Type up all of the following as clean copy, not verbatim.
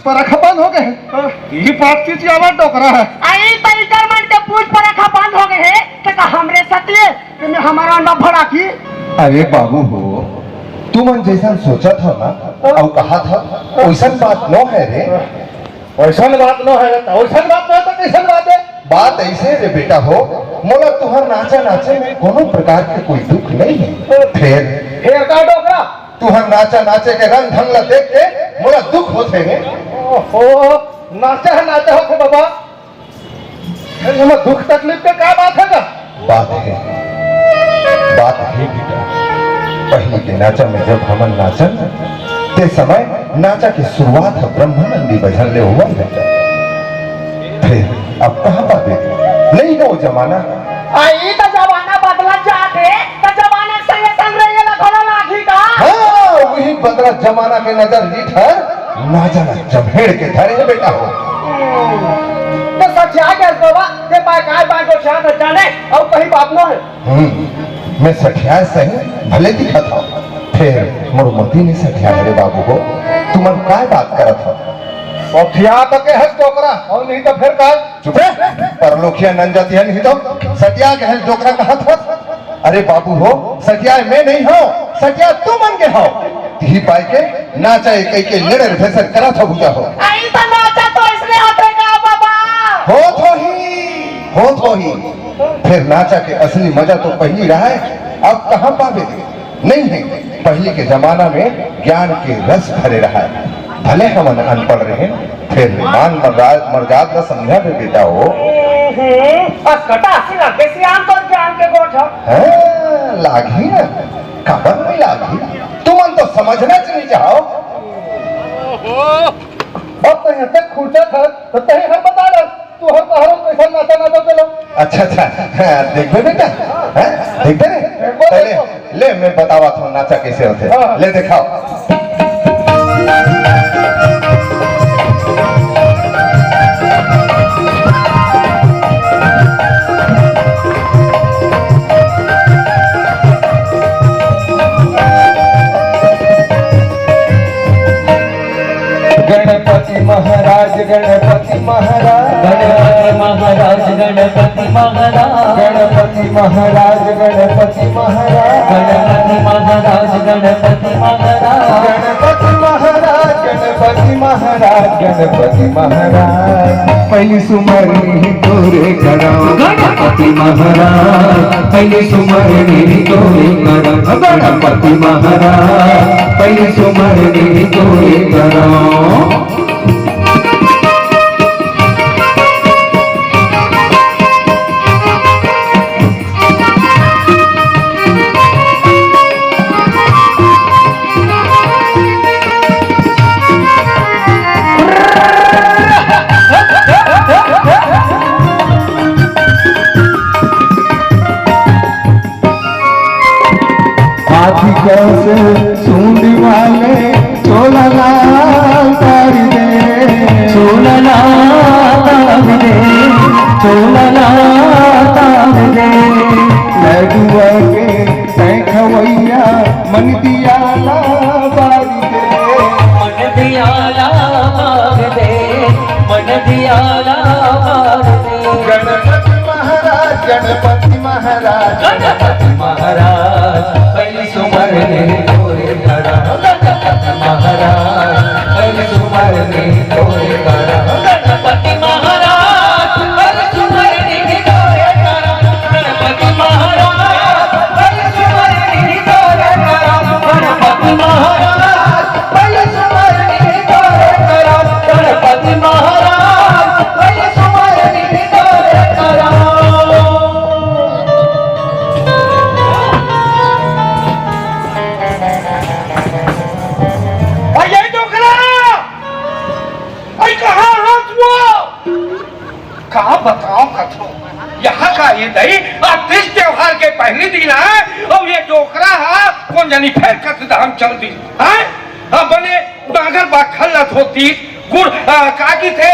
परखा बंद हो गए ये बात की आवाज टोकरा है आई तरीकर मन के पूछ परखा बंद हो गए है तो हमरे सत्य कि मैं हमारा अंडा भरा की। अरे बाबू हो तुम जैसा सोचा था ना और कहा था वैसा बात न है रे। वैसा बात न है तो वैसा बात न है तो कैसा बात है। बात ऐसे रे बेटा हो मोला तुहर नाचा नाचे में कोनो प्रकार के कोई दुख नहीं है। फिर का डोकरा तुहर नाचा नाचे के रंग ढंग ला देख के मोला दुख होते है। ओहो नाचा हो बाबा दुख तकलीफ के क्या बात है का बात है बेटा। पहले के नाचा में जब हमन नाचन ते समय नाचा की शुरुआत ब्रह्मानंदी बजन ले हुआ बेटा। फिर अब कहाँ पावे नहीं वो जमाना आई तो जमाना बदला जाते तो जमाना संगे संग रहे लगोला लाठी का। हाँ वही बदला जमाना के नजर लीठर ना जाना जमेड़ के धरे बेटा हो। तो सच्चा है बाबा ते काय बात को छा जाने और कहीं बात न है। मैं सठिया सही भले दिखा था फिर मोरमती ने सठिया रे बाबू को तुमन काय बात करत हो। सठिया तो के है टोकरा और नहीं तो फिर का चुप रे परलोखिया नंजतिया नहीं तो सटिया के है टोकरा कहा था। अरे बाबू हो सटिया मैं नहीं हो सटिया तुम मन के हो ही पाई के नाचा एक के लड़े फैसर करा था बुझा हो। आई तो नाचा तो इसलिए होते का बाबा हो तो ही फिर नाचा के असली मजा तो पहली रहा है अब कहाँ पावे नहीं पहले के जमाना में ज्ञान के रस भरे रहा है। भले हम अनपढ़ रहे फिर मान मर्याद न समझा भी बेटा हो। तो ज्ञान के गोठ लागी ना खबर नहीं लागी तुम तो समझना चाहिए चाहो। अब तो यहाँ तक खुर्चा था तो तही हम बता रहे तू हम कहो कैसा नाचा चलो। अच्छा देखो बेटा देखते ले मैं बतावा था नाचा कैसे होते ले दिखाओ। गणपति महाराज गणपति महाराज गणपति महाराज गणपति महाराज गणपति महाराज गणपति महाराज गणपति महाराज गणपति महाराज गणपति महाराज गणपति महाराज गणपति महाराज पहली सुमरनी तोरे कराओ गणपति महाराज पहले सुमरनी तोरे करो गणपति महाराज पहले सुमरनी तोरे करो। हाथी कैसे सूंड वाले चोला लाल तार दे चोला तार दे चोला तार दे लडुआ के सैखवैया मन दिया बारी दे मन दियाला बाग दे मन दियाला बाग दे। गणपति महाराज गणपति महाराज गणपति महाराज पहली सुमरनी तोरे करा गणपति महाराज पहली सुमरनी तोरे करा गणपति महाराज पहली सुमरनी तोरे करा गणपति महाराज पहली सुमरनी तोरे करा गणपति महाराज पहली सुमरनी तोरे करा गणपति महाराज पहली सुमरनी तोरे करा। कहा बताओ कथो यहाँ का ये दही अब तीज त्योहार के पहले दिन है और ये डोकरा है कौन जानी फेर कत हम चल दी है हम बने डागर बाखलत होती गुड़ काकी थे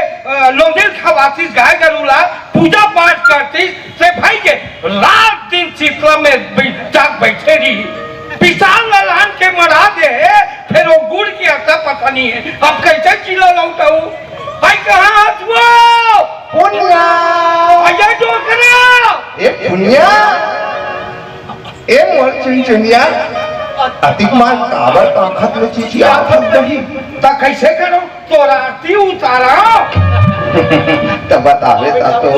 लोंदिल खवाती गाय गरूला पूजा पाठ करती से भाई के रात दिन चित्रा में जाग बैठे रही पिसान लान के मरा दे फिर वो गुड़ की आता पता नहीं है अब कैसे चिल्ला लौटाऊ भाई कहाँ हाथ वो पुनिया अजय डोकरा ए पुनिया ए मोर चुनचुनिया अतिक मार काबर ताकत में चीची आफत दही ता कैसे करो तोरा आरती उतारा तब बतावे ता तो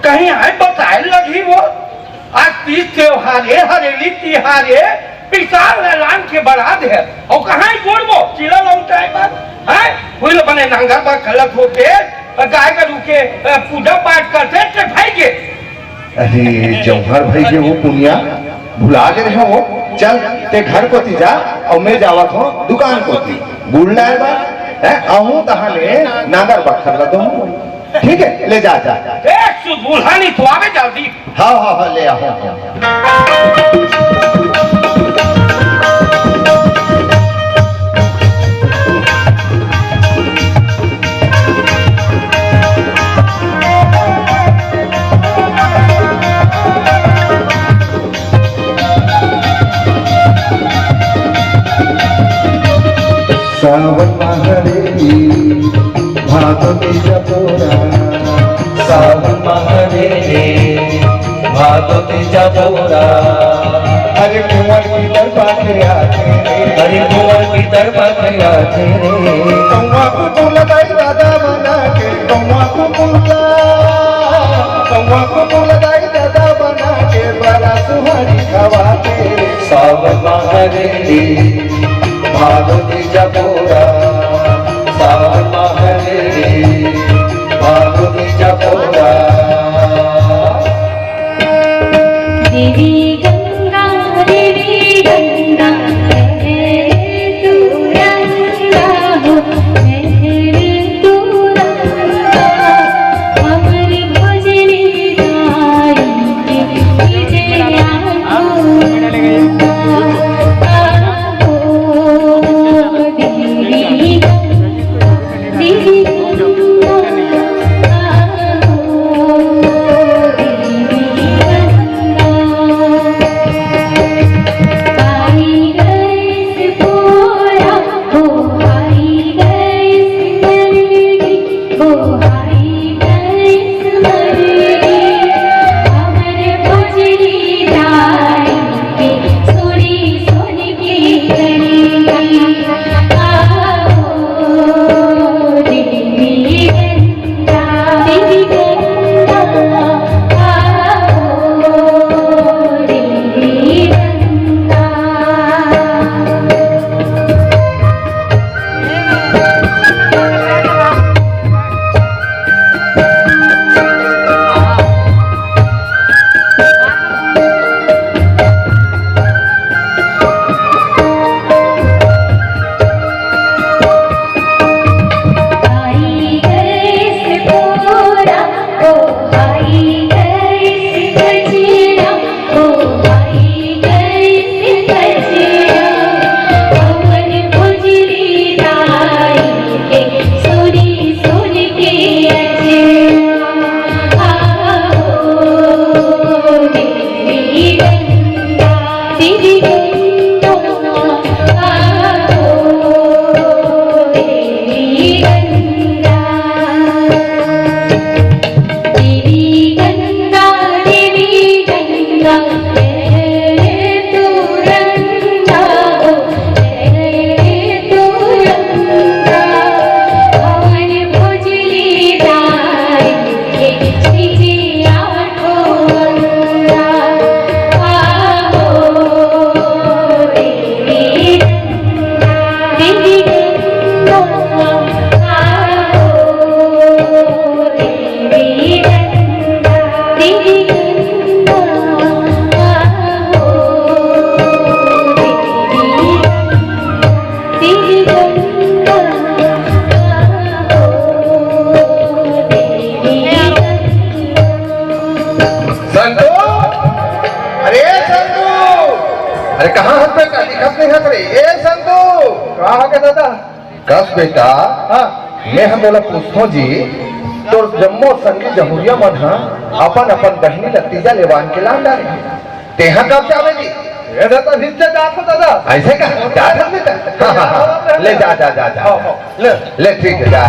कहीं आए बताए लगी वो आज तीज त्योहार है हरेली तिहारे पिसाल लान के बढ़ा दे और कहाँ बोलबो चिल्ला लौटाए बात है कोई बने नंगा बा गलत होके गाय का रुके पूजा पाठ करते थे भाई के अरे जौहर भाई के वो पुनिया भुला गए हो वो चल ते घर को ती जा और मैं जावत हो दुकान को ती गुड़ लाए बा है आहूं तहाने नागर बखर ला दो ठीक है ले जा जा एक सु दुल्हनी तो आवे जल्दी हाँ हाँ हाँ ले आओ सावन महरेली भागवती जपोरा सावन महरेली भागवती जपोरा हरे कुंवर की दरबार के आते हरि कुंवर की दरबार में आते रे कौवा को लगाई दादा बना के कौवा को लगाई दादा बना के बड़ा सुहारी खवाते सावन महरेली भागवती जपोरा सावन महरेली भागवती जपोरा देवी गंगा तू रंगा हो तू रंगा अमर भजनी गाई के जया कस बेटा मैं हम बोला पूछो जी तो जम्मो संगी जमुरिया मन अपन अपन बहनी नतीजा लेवान के लान डाले तेहा कब जावे जी ये तो नीचे जात हो दादा ऐसे का जा ले जा जा जा जा ले ठीक है जा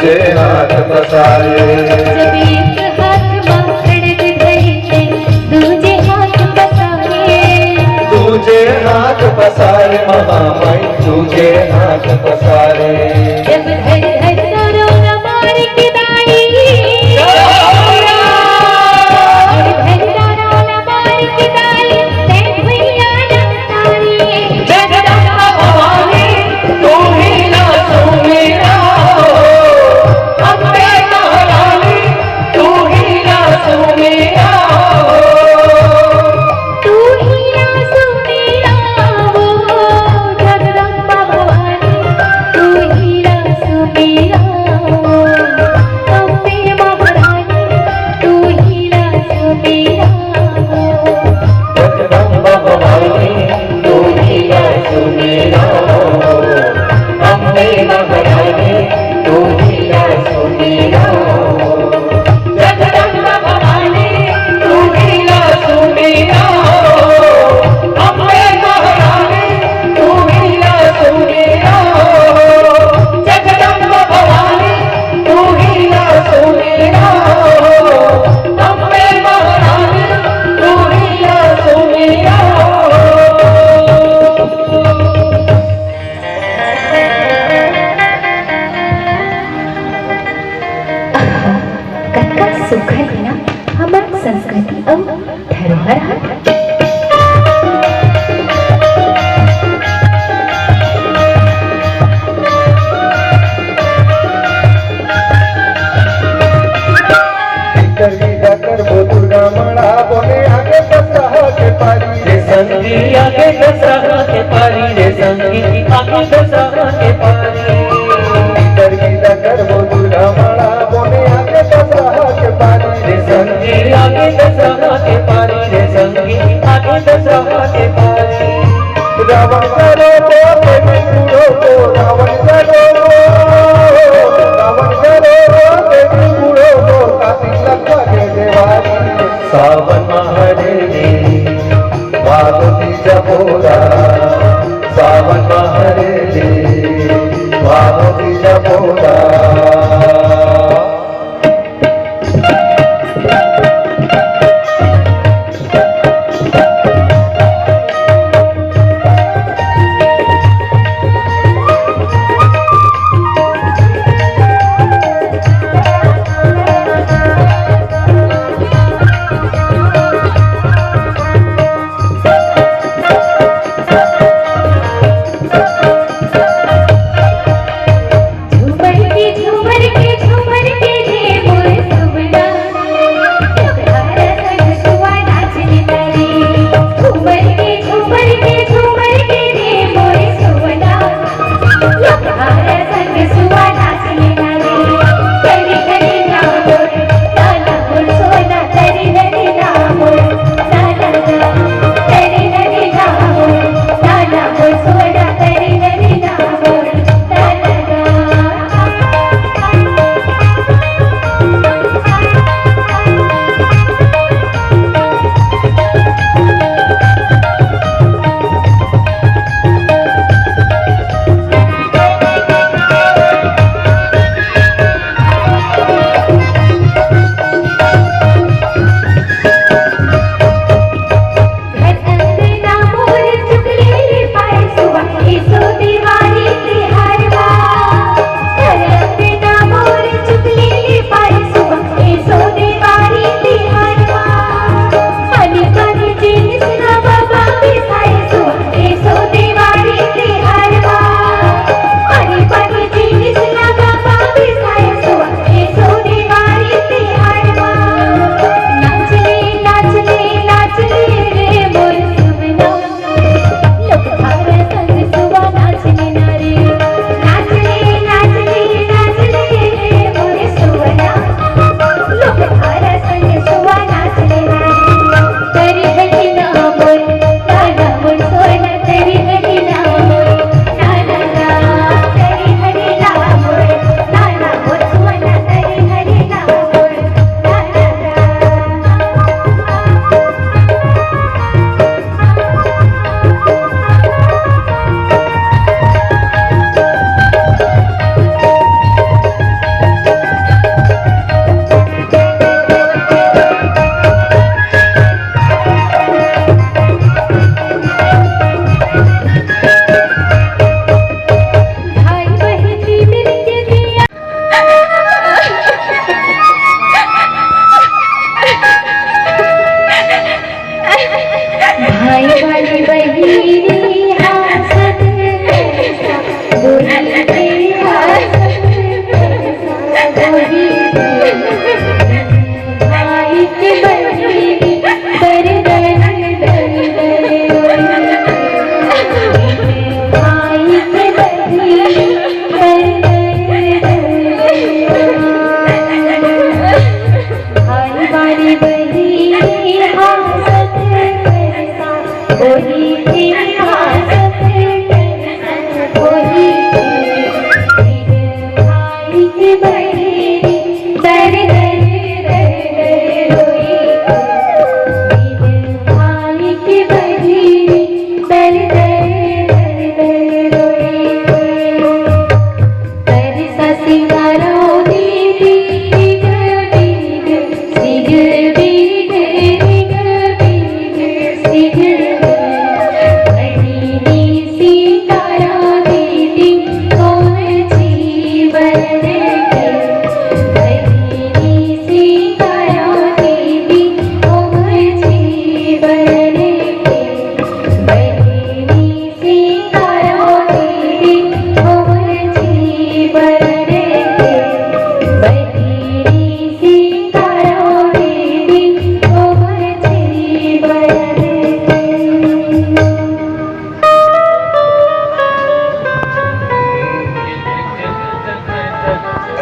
तुझे हाथ पसारे जब एक हाथ में खड़ग धरे है दूजे हाथ पसारे तुझे हाथ पसारे महामाई तुझे हाथ पसारे जब धर धर करो न मार के दाई धर करो न मार के दाई ते भैया न तारी जगदम्बा भवानी तू ही ना सुमेरा अम्बे महारानी तू ही ना सुमेरा तू ही आंसू मेरा हो जगदम्बा भवानी तू ही आंसू मेरा हो अम्बे महारानी तू ही आंसू मेरा हो जगदम्बा भवानी तू ही ना सुमेरा अम्बे महारानी तू ही ना सुमेरा जगदम्बा भवानी तू ही ना सुमेरा अम्बे महारानी तू ही ना सुमेरा जगदम्बा भवानी तू ही ना सुमेरा अम्बे महारानी तू ही ना सुमेरा कत्का सुखद है ना हमार संस्कृति और धरोहर है कर वो दुर्गा मड़ा बोले आगे बसह के पारी रे संगी आगे दशहरा के पारी रे संगी आगे दशहरा के पारी गीता कर वो दुर्गा मड़ा बोले आगे बसह के पारी रे संगी आगे दशहरा के पारी रे संगी आगे दशहरा के पारी रावण करो देवी गुरो को रावण करो देवी गुरो को कार्तिक लखा के देवारी सावन महरे रे पार्वती जपोरा सावन महरे रे पार्वती जपोरा झूमर की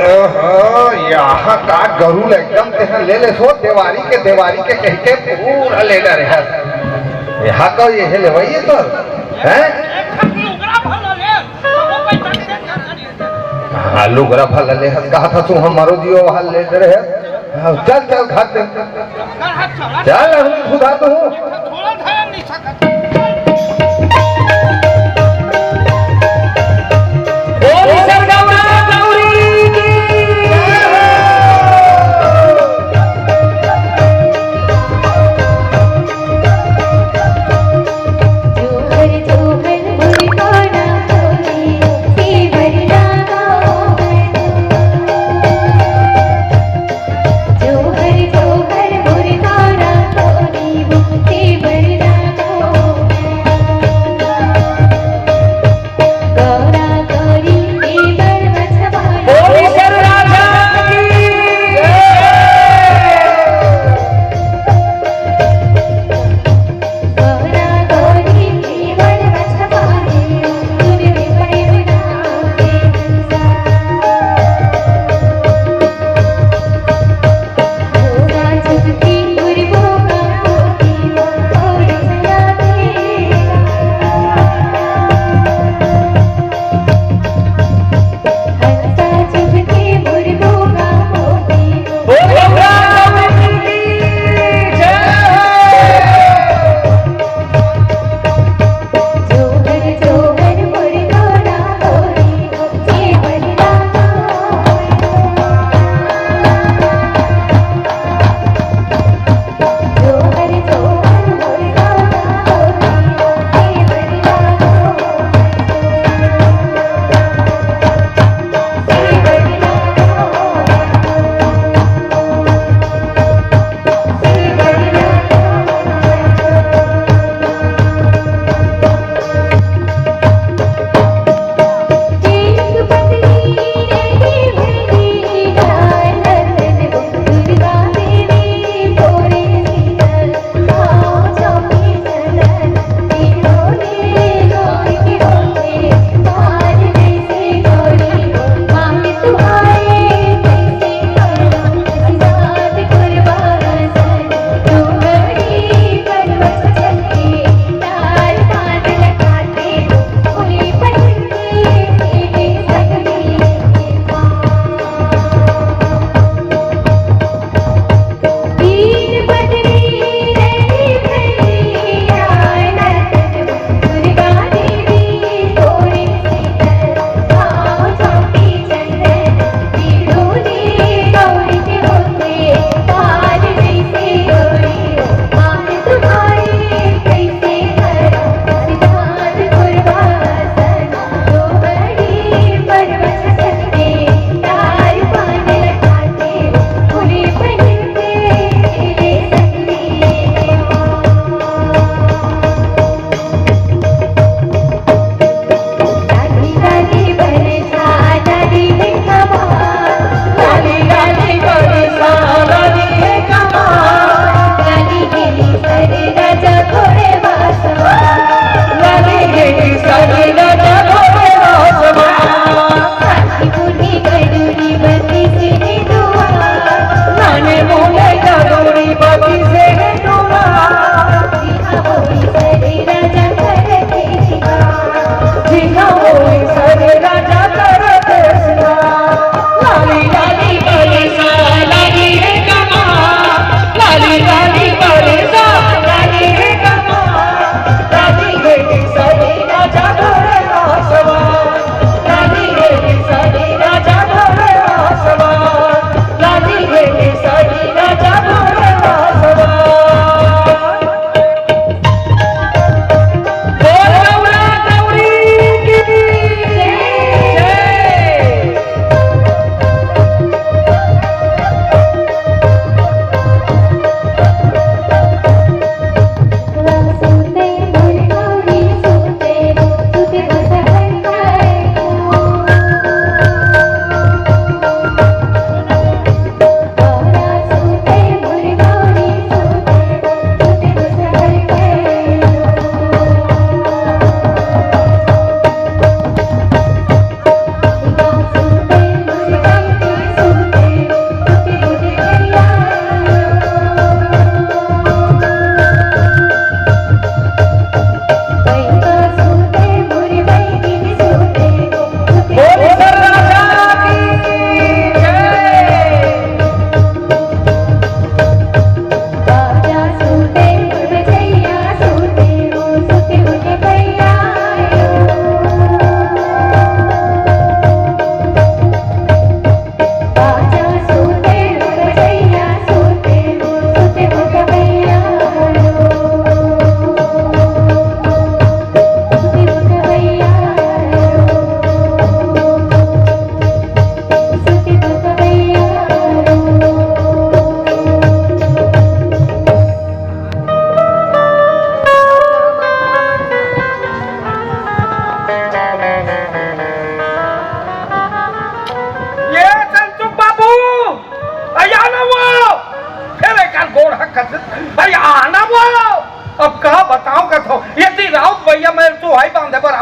ओहो, यहाँ का गरुल एकदम तेहन ले ले सो देवारी के कह के पूरा ले ले रहे यहाँ का ये ले वही तो हैं हाँ लुगरा फल ले कहा था तू हमारो दियो वहाँ ले दे रहे चल चल खाते चल हम खुदा तो हूँ जोहर जोहर मुर्दाना तो नीबू से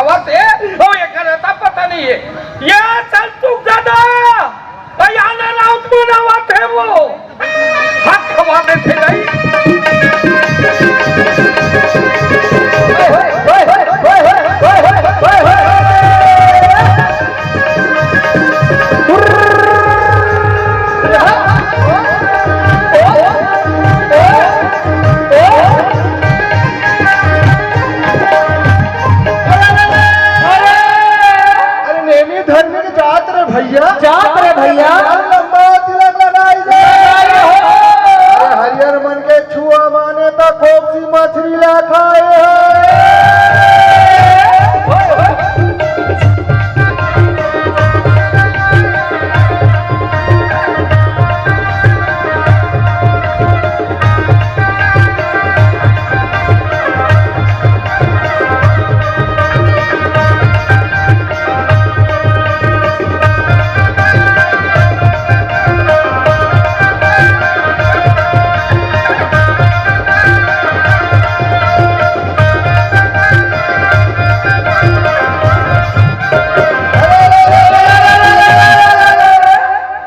हवा से और ये करता पता नहीं है ये संतुक दादा याना राउत बनावा थे वो हाथ खवा में थे नहीं जात रे भैया लंबा तिलक लगाई दे हरियर मन के छुआ माने तो खूब सी मछली ला खाए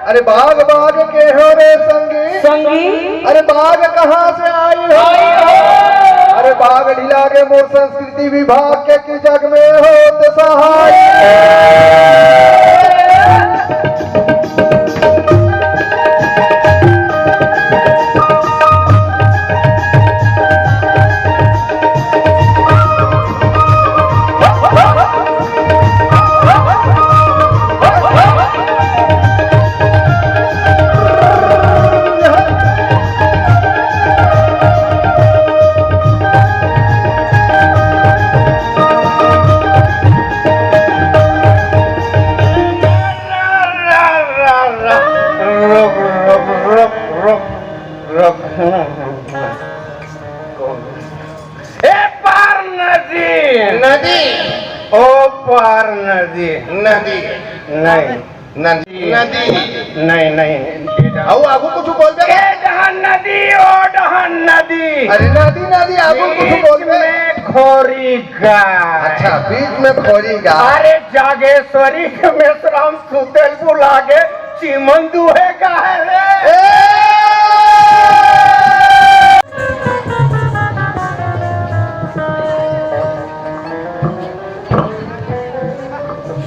अरे बाग बाग के हो रे संगी संगी अरे बाग कहाँ से आई हो अरे बाग ढीला के मोर संस्कृति विभाग के की जग में हो सहाय नदी ओ पार नदी नदी नहीं नदी नदी नहीं नहीं आओ आगू कुछ बोल दे डहन नदी ओ डहन नदी अरे नदी नदी आगू कुछ बोल दे में खोरी गा अच्छा बीच में खोरी गा अरे जागेश्वरी के मेसराम सुतेल बुलागे चिमन दुहे का है रे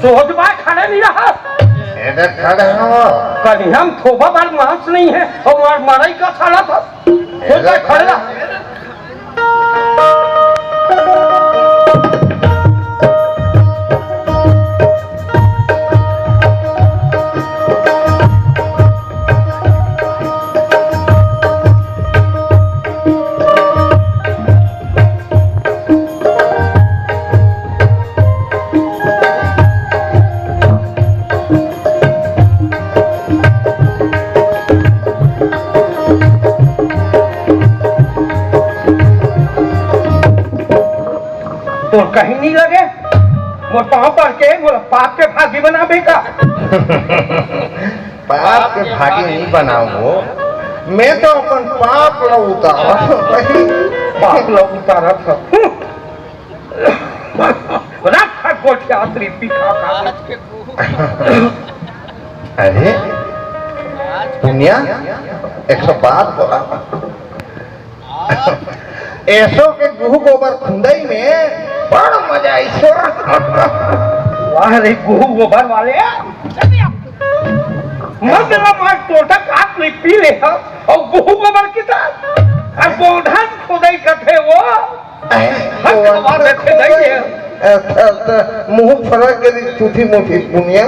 सोचबा खड़े नहीं रहा इधर खड़े हो कहीं हम थोबा बार मांस नहीं है और मराई का थाला था सोचबा खड़े रहा तो कहीं नहीं लगे वो पाँव पर के वो पाप के भागी बना बेटा पाप के भागी नहीं बनाओ मैं तो अपन पाप लो उतार पाप लोग उतारा था रखा गोठिया पीखा अरे दुनिया 105 बोला ऐसो के गुहू गोबर खुंदई में बड़ मजा ऐसो वाह रे गुहू गोबर वाले मतलब मार टोटा काट ले पी ले और गुहू गोबर की तरह और गोधन खुदाई करते वो मुंह फरक के चूठी मुठी पुनिया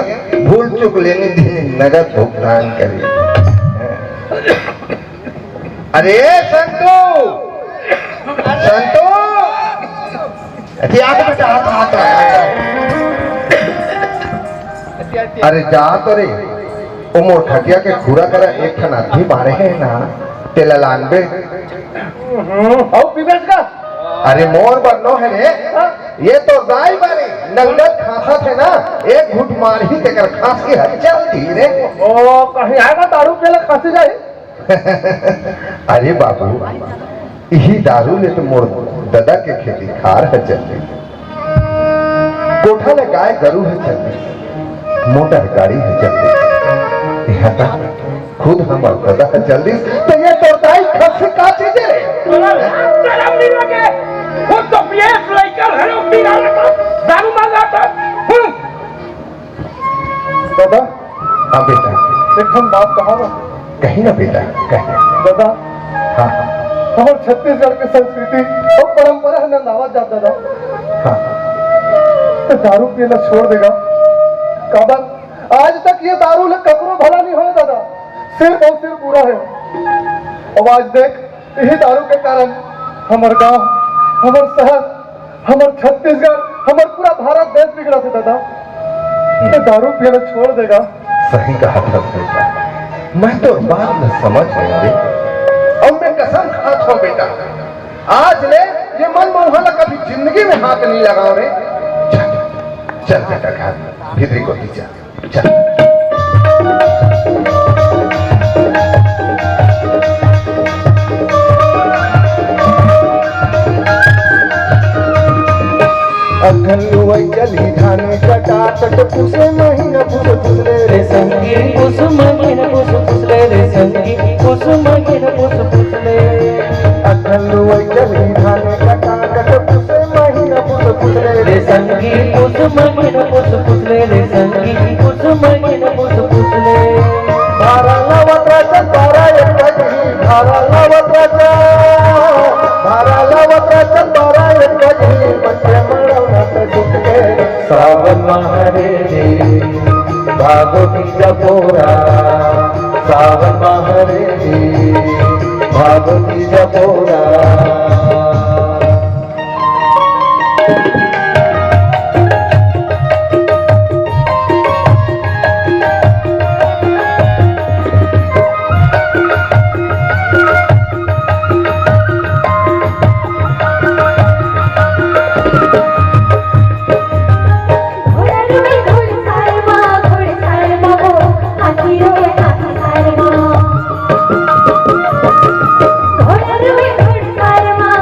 भूल चुक लेने दिन नगद भुगतान करी अरे संतू संतू अरे जा तो रे उमो ठटिया के खुरा करा एक खना भी मारे हैं ना तेला लानबे और बिगड़ का अरे मोर बननो है रे ये तो गाय बारे नंगत खासा थे ना एक घुट मार ही देकर खांस की हलचल धीरे ओ कहीं आएगा दारू पीला खांसी जाए अरे बाबू यही दारू ले तो मोर दादा के खेती खार है चलती गोठा में गाय गरु है चलती, मोटर गाड़ी है चलती, यहाँ तक खुद हमार दादा है जल्दी, तो ये तोरताई खस का चीजें रे। शर्म नहीं लगे, वो तो पीएस लेकर है, पीना लगा, दारू मांगा था। दादा हाँ बेटा, एक हम बात कहा ना, कहीं ना बेटा, कहीं। दादा हाँ हमारे छत्तीसगढ़ की संस्कृति और परंपरा है नंदावा जात दादा, हाँ तो दारू पीना छोड़ देगा काबर आज तक ये दारू ले ककरो भला नहीं हो दादा, सिर्फ और सिर्फ बुरा है। अब आज देख यही दारू के कारण हमारे गांव, हमारे शहर, हमारे छत्तीसगढ़, हमारे पूरा भारत देश बिगड़ा था दादा। तो दारू पीना छोड़ देगा। सही कहा था बेटा, मैं तो बात न समझ गया रे। अब मैं कसम खात हूँ बेटा, आज ले ये मन मोहला कभी जिंदगी में हाथ नहीं लगाओ रे। चल चल बेटा घर भीतरी को ही चल चल। अखलुई चली धाने कटाट पुसे महीना पुस पुसले रे संगी पुस महीना पुस पुसले रे संगी पुस महीना पुस पुसले। अखलुई चली धाने कटाट पुसे महीना पुस पुसले रे संगी पुस महीना पुस पुसले रे संगी पुस महीना पुस पुसले। धारा लवत्राचा तारा एक कधी धारा लवत्राचा तारा एक कधी म्हणजे मळवण्यात सुटके सावन महारे रे भागवती जपोरा सावन महारे रे भागवती जपोरा। घोड़ा रुए घोड़सार माँ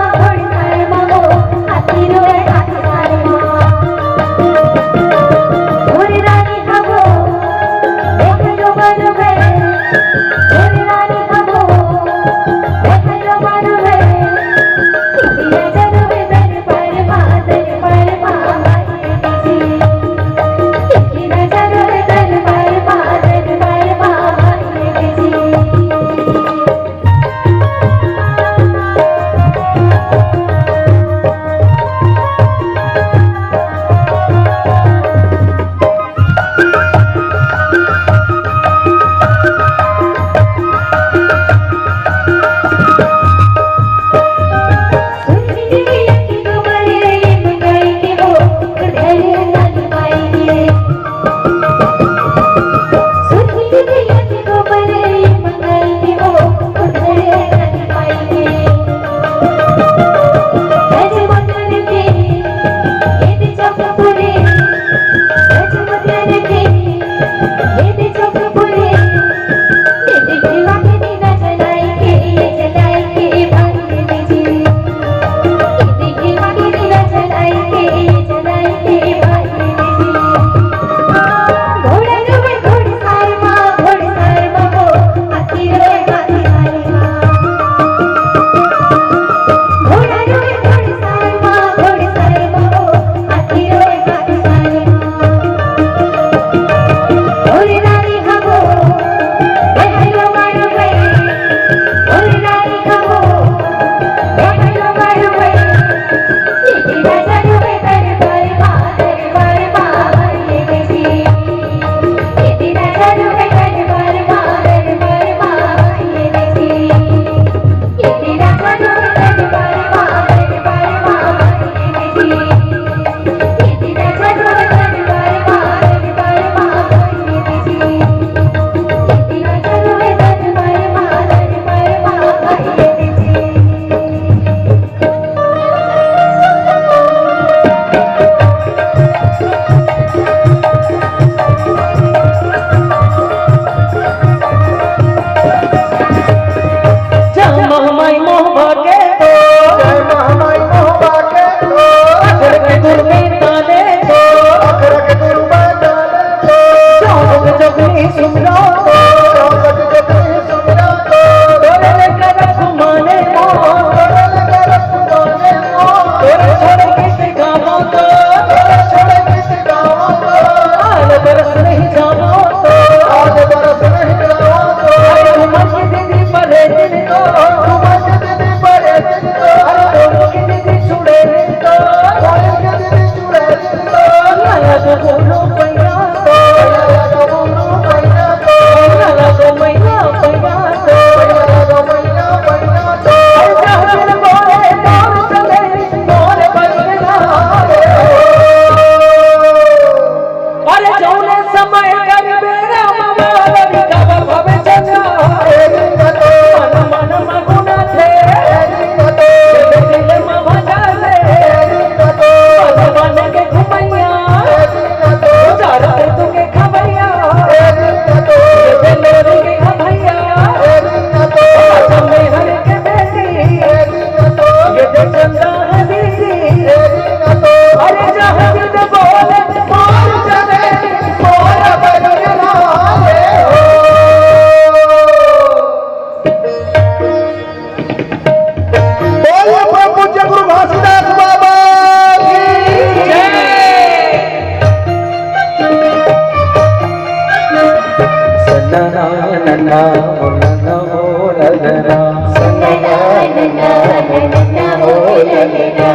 ललना ललना हो ललना सनना नना नना हो ललना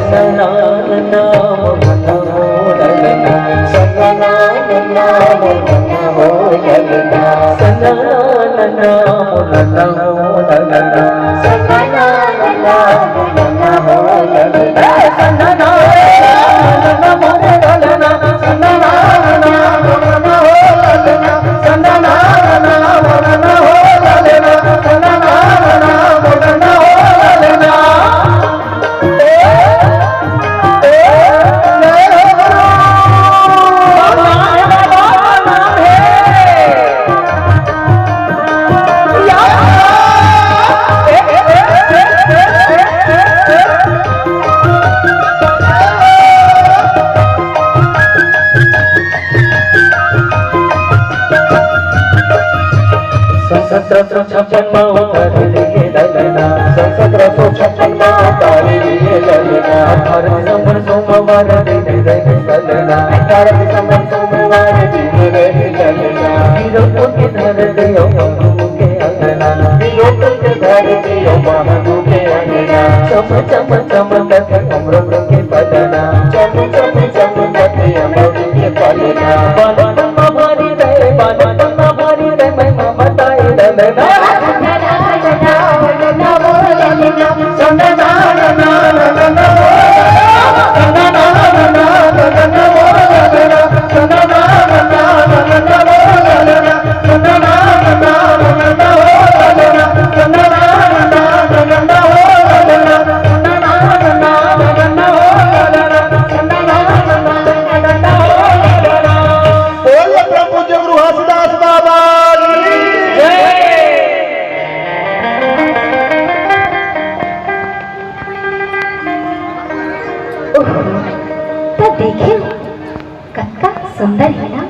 सनना ललना हो ललना सनना नना नना हो ललना सनना ललना ललना हो ललना सनना नना नना हो ललना सनना ललना मोरे ललना सनना ललना ललना हो ललना सनना ललना ललना हो ललना सनना ललना ललना हो ललना सत्रह छप्पन उतार लिए ललना 1756 उतार लिए ललना 18 दिसंबर सोमवार दिन रहे ललना 18 दिसंबर सोमवार दिन रहे ललना हीरो के धर दियो बहू के अंगना हीरो के धर दियो बहू के अंगना चम चम चमकत हमरो के बदना चम चम चमकत हमरो के बदना बालक भारी रे बालक भारी रे मैं बताई ललना तो देखियो कक्का सुंदर है ना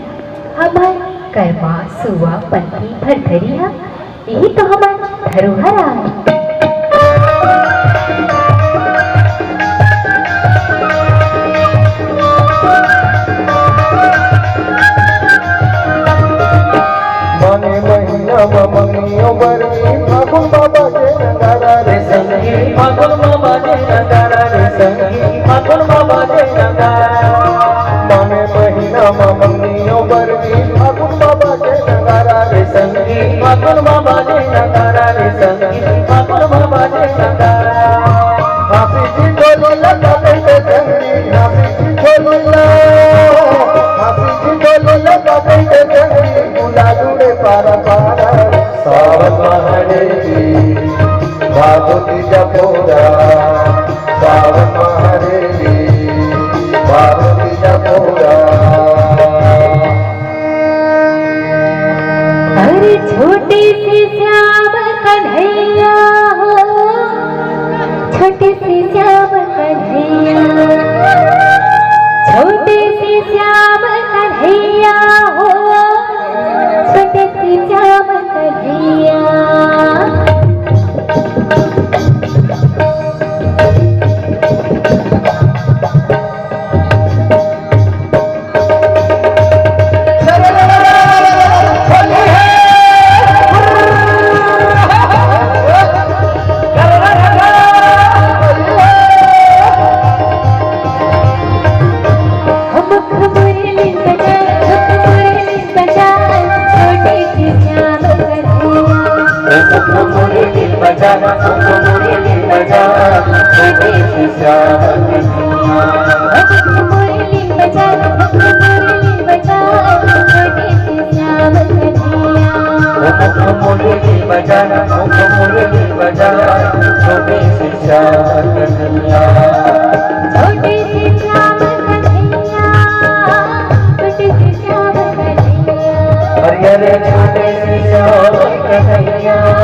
हमार करवा सुवा पंथी भरथरिया यही तो हमार धरोहर है। माने महीना ममनियो बरनी फागुन बाबा के नगारा रे संगी फागुन बाबा जे नगारा रे संगी फागुन बाबा जे नगारा माने महीना ममनियो बरनी फागुन बाबा के नगारा रे संगी फागुन बाबा जे नगारा रे संगी फागुन बाबा जे नगारा हासी जी ढोली लगा बेटे संगी हासी जी ढोली लगा बेटे संगी बुला जुड़े पारा पारा सावन महादेवी भागवती जपोरा सावन महादेवी भागवती जपोरा अरे छोटे से श्याम कन्हैया हो छोटे से श्याम कन्हैया छोटे से श्याम कन्हैया हो छोटे से श्याम कन्हैया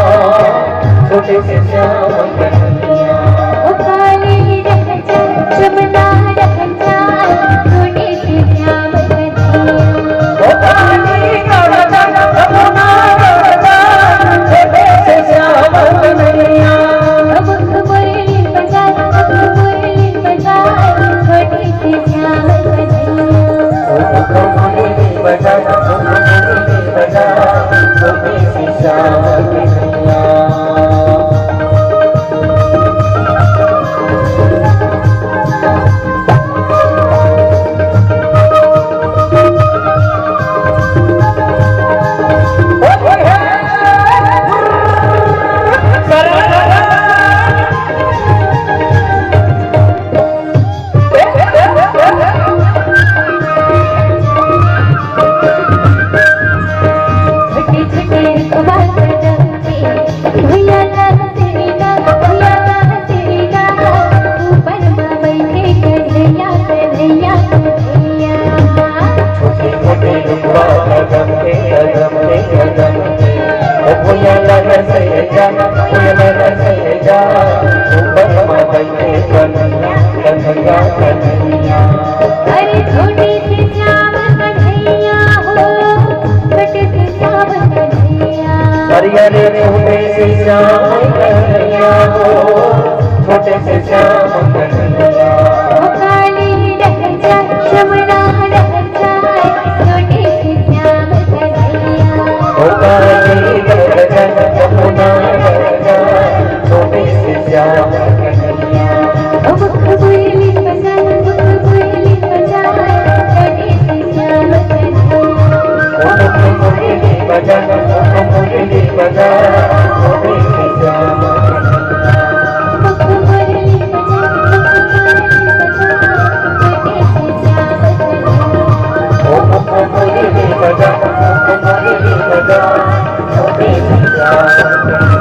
छोटे से श्याम कन्हैया ओ काली रखचा जमुना रखचा छोटे से श्याम कन्हैया ओ काली रखचा जमुना रखचा छोटे से श्याम कन्हैया अब मुरली बजा छोटे से श्याम कन्हैया ओ मुरली बजा छोटे से श्याम कन्हैया। अरे छोटे से श्याम कन्हैया हो, छोटे से श्याम कन्हैया। अरे छोटे से श्याम कन्हैया हो, छोटे से श्याम कन्हैया। वो काली रह जाए, यमुना रह जाए, छोटे से श्याम कन्हैया। वो काली रह जाए, यमुना रह जाए, छोटे से श्याम कन्हैया। मुख बुरली बजाए, मुख बुरली बजाए, छोटे से श्याम कन्हैया। मुख मुरली बजाए, मुख मुरली बजाए, छोटे से श्याम कन्हैया। मुख बुरली बजाए, मुख बुरली बजाए, छोटे से श्याम कन्हैया। मुख मुरली बजाए, मुख मुरली बजाए, छोटे से श्याम कन्हैया।